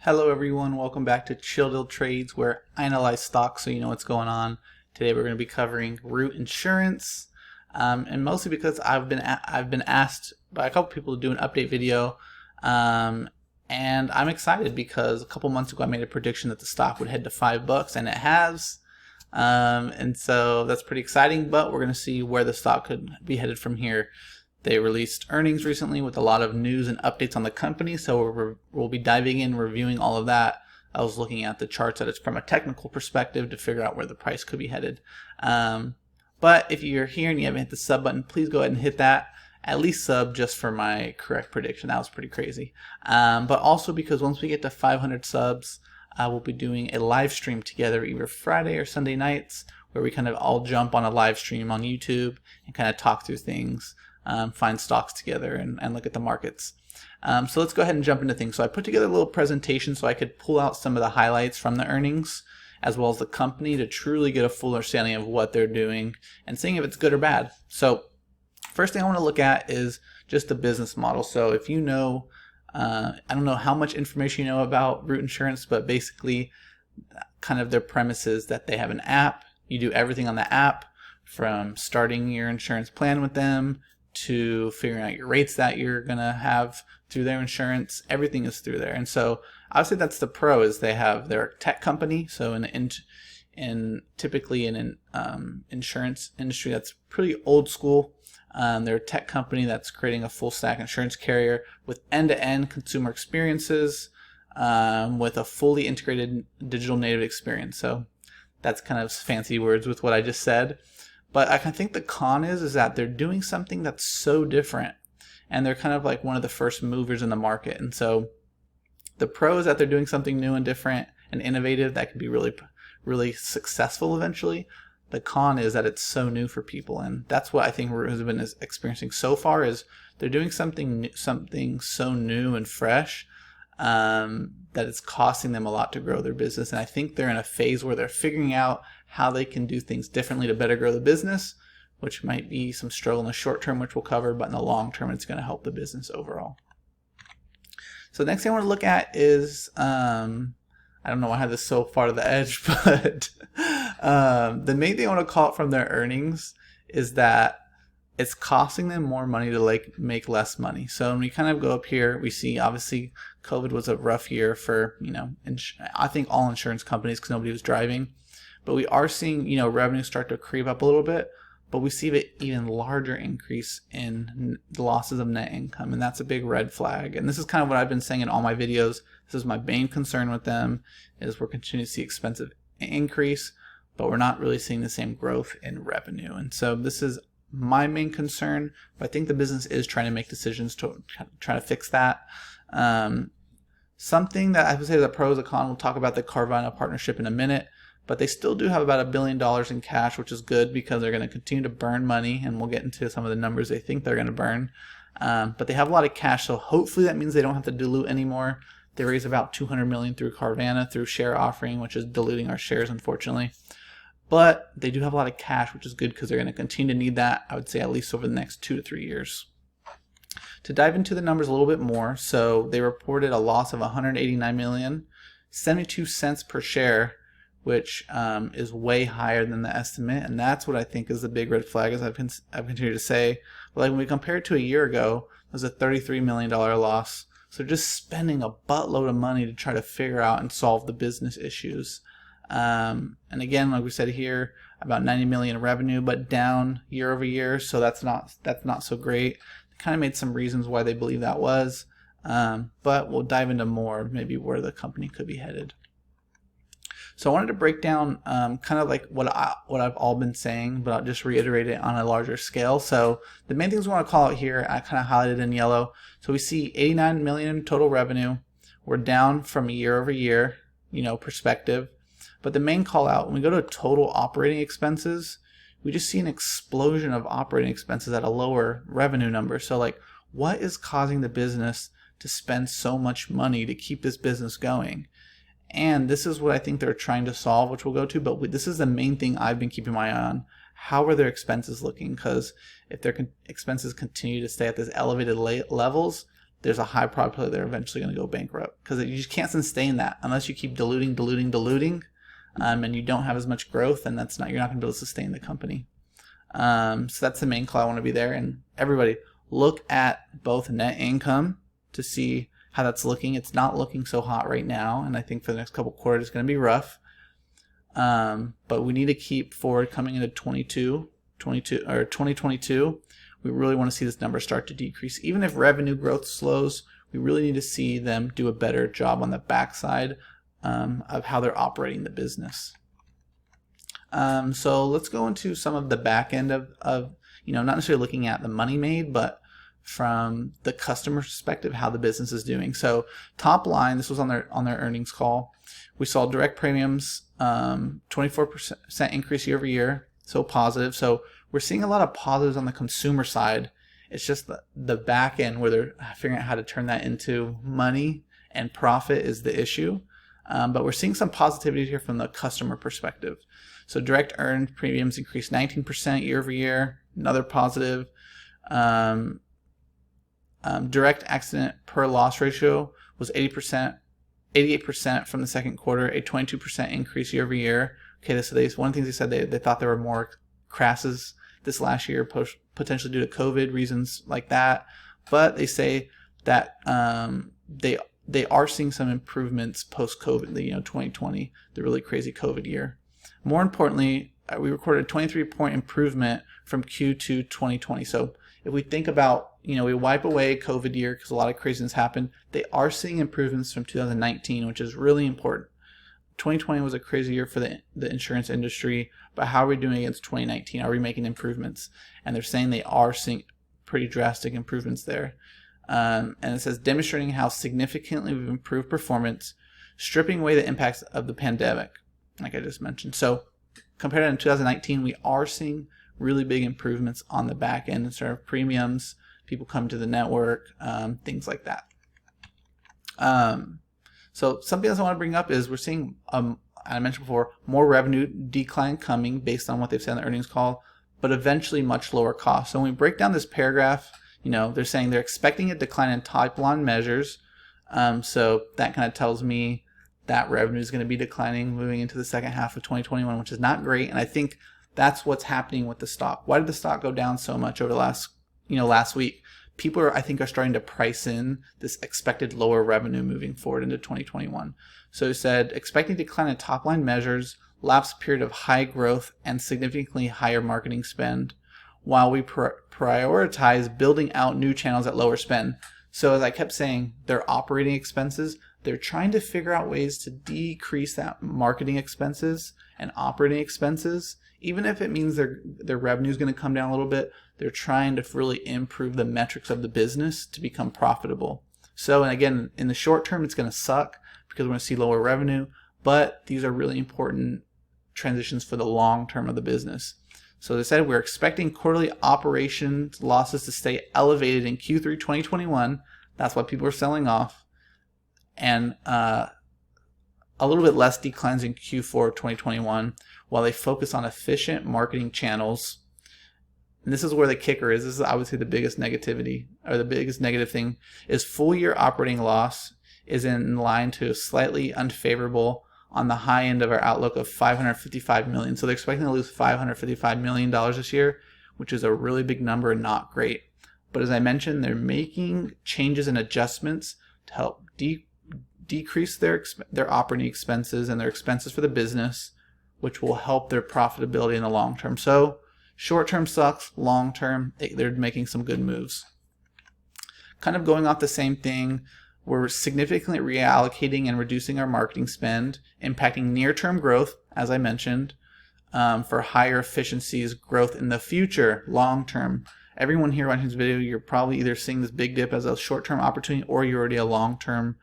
Hello everyone, welcome back to Chill Deal Trades, where I analyze stocks so you know what's going on. Today we're going to be covering Root Insurance, and mostly because I've been asked by a couple people to do an update video, and I'm excited because a couple months ago I made a prediction that the stock would head to $5, and it has, and so that's pretty exciting. But we're going to see where the stock could be headed from here. They released earnings recently with a lot of news and updates on the company, so we'll be diving in, reviewing all of that. I was looking at the charts from a technical perspective to figure out where the price could be headed. But if you're here and you haven't hit the sub button, please go ahead and hit that. At least sub just for my correct prediction. That was pretty crazy. But also because once we get to 500 subs, we'll be doing a live stream together either Friday or Sunday nights, where we kind of all jump on a live stream on YouTube and kind of talk through things. Find stocks together and look at the markets. So let's go ahead and jump into things. So I put together a little presentation so I could pull out some of the highlights from the earnings as well as the company to truly get a full understanding of what they're doing and seeing if it's good or bad. So first thing I want to look at is just the business model. So if you know, I don't know how much information you know about Root Insurance, but basically kind of their premise is that they have an app. You do everything on the app, from starting your insurance plan with them to figuring out your rates that you're going to have through their insurance. Everything is through there. And so I would say that's the pro, is they have their tech company. So typically in an insurance industry that's pretty old school, they're a tech company that's creating a full stack insurance carrier with end-to-end consumer experiences, with a fully integrated digital native experience. So that's kind of fancy words with what I just said. But I think the con is that they're doing something that's so different, and they're kind of like one of the first movers in the market. And so the pro is that they're doing something new and different and innovative that could be really, really successful eventually. The con is that it's so new for people, and that's what I think Root has been experiencing so far, is they're doing something so new and fresh that it's costing them a lot to grow their business. And I think they're in a phase where they're figuring out how they can do things differently to better grow the business, which might be some struggle in the short term, which we'll cover, but in the long term, it's going to help the business overall. So the next thing I want to look at is, I don't know why I have this so far to the edge, but the main thing I want to call it from their earnings is that it's costing them more money to make less money. So when we kind of go up here, we see obviously COVID was a rough year for, I think all insurance companies, because nobody was driving. But we are seeing, revenue start to creep up a little bit, but we see an even larger increase in the losses of net income, and that's a big red flag. And this is kind of what I've been saying in all my videos. This is my main concern with them, is we're continuing to see expensive increase, but we're not really seeing the same growth in revenue. And so this is my main concern, but I think the business is trying to make decisions to try to fix that. Something that I would say the pros and cons, we'll talk about the Carvana partnership in a minute, but they still do have about $1 billion in cash, which is good because they're going to continue to burn money, and we'll get into some of the numbers they think they're going to burn. But they have a lot of cash, so hopefully that means they don't have to dilute anymore. They raised about $200 million through Carvana through share offering, which is diluting our shares, unfortunately. But they do have a lot of cash, which is good because they're going to continue to need that, I would say, at least over the next 2 to 3 years. To dive into the numbers a little bit more, so they reported a loss of $189 million, 72 cents per share, which is way higher than the estimate, and that's what I think is the big red flag, as I've continued to say. But when we compare it to a year ago, it was a $33 million loss. So just spending a buttload of money to try to figure out and solve the business issues. And again, like we said here, about 90 million in revenue, but down year over year, so that's not so great. They kind of made some reasons why they believe that was, but we'll dive into more, maybe where the company could be headed. So I wanted to break down kind of like what I've all been saying, but I'll just reiterate it on a larger scale. So the main things we want to call out here, I kind of highlighted in yellow. So we see 89 million in total revenue. We're down from year over year, perspective. But the main call out, when we go to total operating expenses, we just see an explosion of operating expenses at a lower revenue number. So what is causing the business to spend so much money to keep this business going? And this is what I think they're trying to solve, which we'll go to, but this is the main thing I've been keeping my eye on. How are their expenses looking? Because if their expenses continue to stay at this elevated levels, there's a high probability they're eventually going to go bankrupt, because you just can't sustain that unless you keep diluting, and you don't have as much growth, and you're not going to be able to sustain the company. So that's the main call I want to be there. And everybody, look at both net income to see how that's looking. It's not looking so hot right now, and I think for the next couple quarters it's going to be rough. But we need to keep forward coming into 2022. We really want to see this number start to decrease. Even if revenue growth slows, we really need to see them do a better job on the backside of how they're operating the business. So let's go into some of the back end of not necessarily looking at the money made, but from the customer perspective, how the business is doing. So top line, this was on their earnings call. We saw direct premiums, 24% increase year over year, so positive. So we're seeing a lot of positives on the consumer side. It's just the back end where they're figuring out how to turn that into money and profit is the issue. But we're seeing some positivity here from the customer perspective. So direct earned premiums increased 19% year over year, another positive. Direct accident per loss ratio was 88% from the second quarter, a 22% increase year over year. Okay, so one of the things they said, they thought there were more crashes this last year, potentially due to COVID reasons like that. But they say that they are seeing some improvements post-COVID, 2020, the really crazy COVID year. More importantly, we recorded a 23-point improvement from Q2 2020. So if we think about, we wipe away COVID year because a lot of craziness happened, they are seeing improvements from 2019, which is really important. 2020 was a crazy year for the insurance industry, but how are we doing against 2019? Are we making improvements? And they're saying they are seeing pretty drastic improvements there. And it says, demonstrating how significantly we've improved performance, stripping away the impacts of the pandemic, like I just mentioned. So compared to 2019, we are seeing really big improvements on the back end in terms of premiums, people come to the network, things like that. So something else I want to bring up is we're seeing, I mentioned before, more revenue decline coming based on what they've said on the earnings call, but eventually much lower costs. So when we break down this paragraph, they're saying they're expecting a decline in top line measures. So that kind of tells me that revenue is going to be declining moving into the second half of 2021, which is not great. And I think that's what's happening with the stock. Why did the stock go down so much over the last week? People I think are starting to price in this expected lower revenue moving forward into 2021. So it said, expecting decline in top line measures, lapse period of high growth and significantly higher marketing spend, while we prioritize building out new channels at lower spend. So as I kept saying, their operating expenses, they're trying to figure out ways to decrease that marketing expenses and operating expenses. Even if it means their revenue is going to come down a little bit, they're trying to really improve the metrics of the business to become profitable. So, and again, in the short term, it's going to suck because we're going to see lower revenue, but these are really important transitions for the long term of the business. So they said we're expecting quarterly operations losses to stay elevated in Q3 2021. That's why people are selling off. And a little bit less declines in Q4 2021 while they focus on efficient marketing channels. And this is where the kicker is. This is, I would say, the biggest negativity, or the biggest negative thing, is full year operating loss is in line to slightly unfavorable on the high end of our outlook of $555 million. So they're expecting to lose $555 million this year, which is a really big number and not great. But as I mentioned, they're making changes and adjustments to help decrease their operating expenses and their expenses for the business, which will help their profitability in the long term. So short term sucks, long term, they're making some good moves. Kind of going off the same thing, we're significantly reallocating and reducing our marketing spend, impacting near-term growth, as I mentioned, for higher efficiencies, growth in the future, long-term. Everyone here watching this video, you're probably either seeing this big dip as a short-term opportunity or you're already a long-term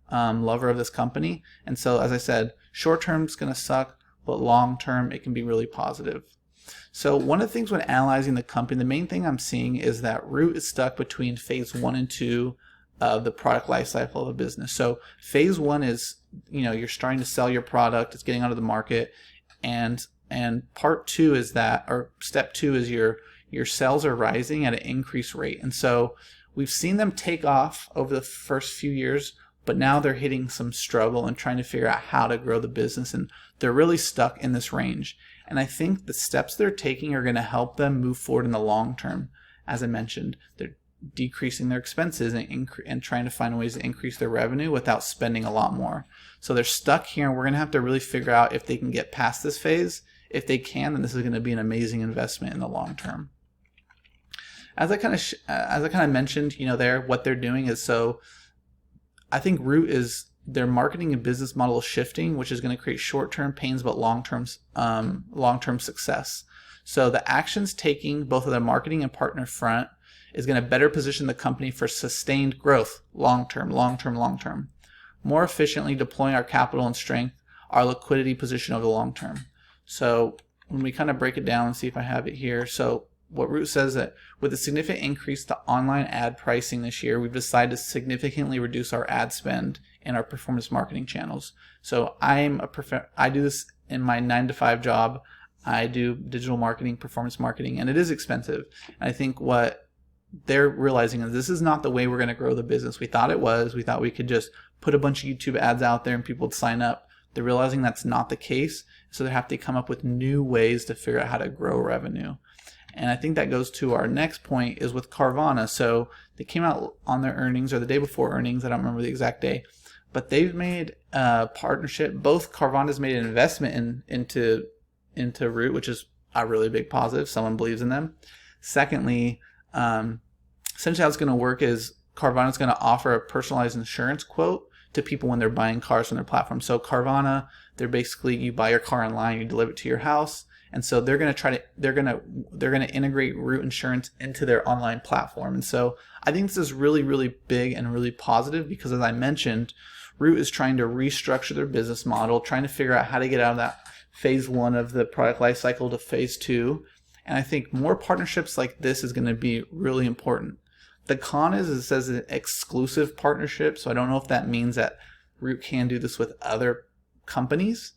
lover of this company. And so, as I said, short-term is going to suck, but long-term it can be really positive. So one of the things when analyzing the company, the main thing I'm seeing is that Root is stuck between phase 1 and 2 of the product life cycle of a business. So phase 1 is, you're starting to sell your product, it's getting onto the market, and part 2 is that, or step 2 is your sales are rising at an increased rate. And so we've seen them take off over the first few years, but now they're hitting some struggle and trying to figure out how to grow the business, and they're really stuck in this range. And I think the steps they're taking are going to help them move forward in the long term. As I mentioned, they're decreasing their expenses and trying to find ways to increase their revenue without spending a lot more. So they're stuck here, and we're going to have to really figure out if they can get past this phase. If they can, then this is going to be an amazing investment in the long term. As I kind of mentioned, what they're doing is, so I think Root is their marketing and business model is shifting, which is going to create short-term pains but long-term success. So the actions taking both of their marketing and partner front is going to better position the company for sustained growth long-term. More efficiently deploying our capital and strength, our liquidity position over the long term. So when we kind of break it down and see if I have it here. So what Root says that with a significant increase to online ad pricing this year, we've decided to significantly reduce our ad spend in our performance marketing channels. So I do this in my 9-to-5 job. I do digital marketing, performance marketing, and it is expensive. And I think what they're realizing is this is not the way we're going to grow the business. We thought it was. We thought we could just put a bunch of YouTube ads out there and people would sign up. They're realizing that's not the case. So they have to come up with new ways to figure out how to grow revenue. And I think that goes to our next point is with Carvana. So they came out on their earnings or the day before earnings. I don't remember the exact day. But they've made a partnership. Both Carvana's made an investment into Root, which is a really big positive. Someone believes in them. Secondly, essentially how it's going to work is Carvana's going to offer a personalized insurance quote to people when they're buying cars on their platform. So Carvana, they're basically, you buy your car online, you deliver it to your house, and so they're going to integrate Root Insurance into their online platform. And so I think this is really, really big and really positive because, as I mentioned, Root is trying to restructure their business model, trying to figure out how to get out of that phase 1 of the product life cycle to phase 2. And I think more partnerships like this is going to be really important. The con is it says an exclusive partnership, so I don't know if that means that Root can do this with other companies.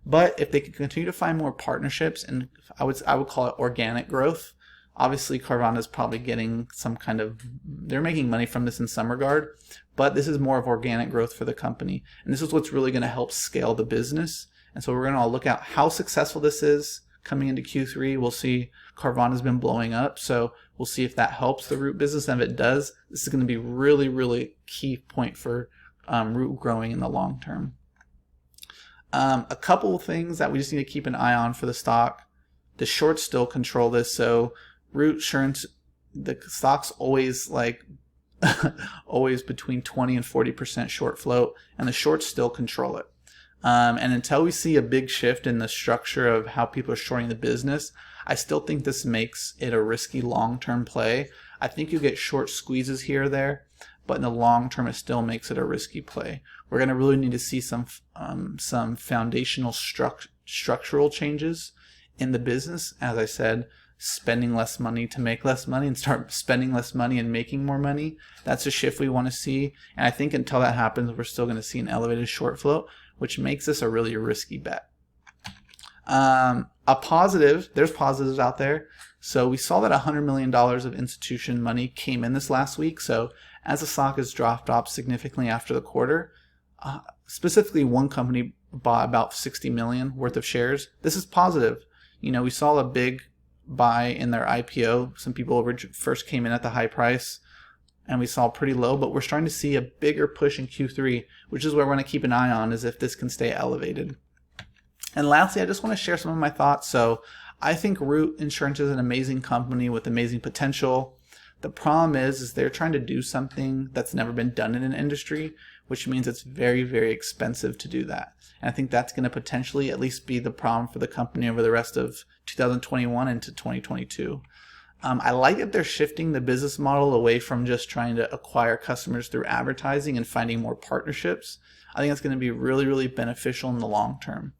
But if they can continue to find more partnerships, and I would call it organic growth. Obviously, Carvana is probably getting some kind of, they're making money from this in some regard, but this is more of organic growth for the company. And this is what's really going to help scale the business. And so we're going to look at how successful this is coming into Q3. We'll see Carvana's been blowing up, so we'll see if that helps the Root business. And if it does, this is going to be really, really key point for Root growing in the long term. A couple of things that we just need to keep an eye on for the stock. The shorts still control this, so Root Insurance, the stock's always always between 20 and 40% short float, and the shorts still control it. And until we see a big shift in the structure of how people are shorting the business, I still think this makes it a risky long-term play. I think you get short squeezes here or there, but in the long term, it still makes it a risky play. We're going to really need to see some foundational structural changes in the business. As I said, spending less money to make less money and start spending less money and making more money. That's a shift we want to see. And I think until that happens, we're still going to see an elevated short float, which makes this a really risky bet. A positive, there's positives out there. So we saw that $100 million of institution money came in this last week. So as the stock has dropped off significantly after the quarter, specifically one company bought about 60 million worth of shares. This is positive. We saw a big buy in their IPO. Some people first came in at the high price, and we saw pretty low, but we're starting to see a bigger push in Q3, which is where we're going to keep an eye on, is if this can stay elevated. And lastly, I just want to share some of my thoughts. So I think Root Insurance is an amazing company with amazing potential. The problem is they're trying to do something that's never been done in an industry, which means it's very, very expensive to do that. And I think that's going to potentially at least be the problem for the company over the rest of 2021 into 2022. I like that they're shifting the business model away from just trying to acquire customers through advertising and finding more partnerships. I think that's going to be really, really beneficial in the long term.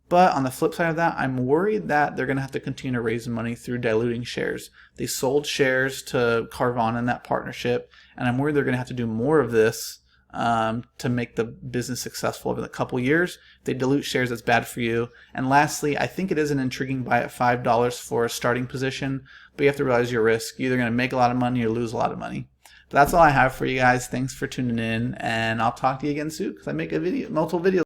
But on the flip side of that, I'm worried that they're going to have to continue to raise money through diluting shares. They sold shares to Carvana in that partnership, and I'm worried they're going to have to do more of this to make the business successful over the couple years. If they dilute shares, that's bad for you. And lastly, I think it is an intriguing buy at $5 for a starting position, but you have to realize your risk. You're either going to make a lot of money or lose a lot of money. But that's all I have for you guys. Thanks for tuning in, and I'll talk to you again soon because I make multiple videos.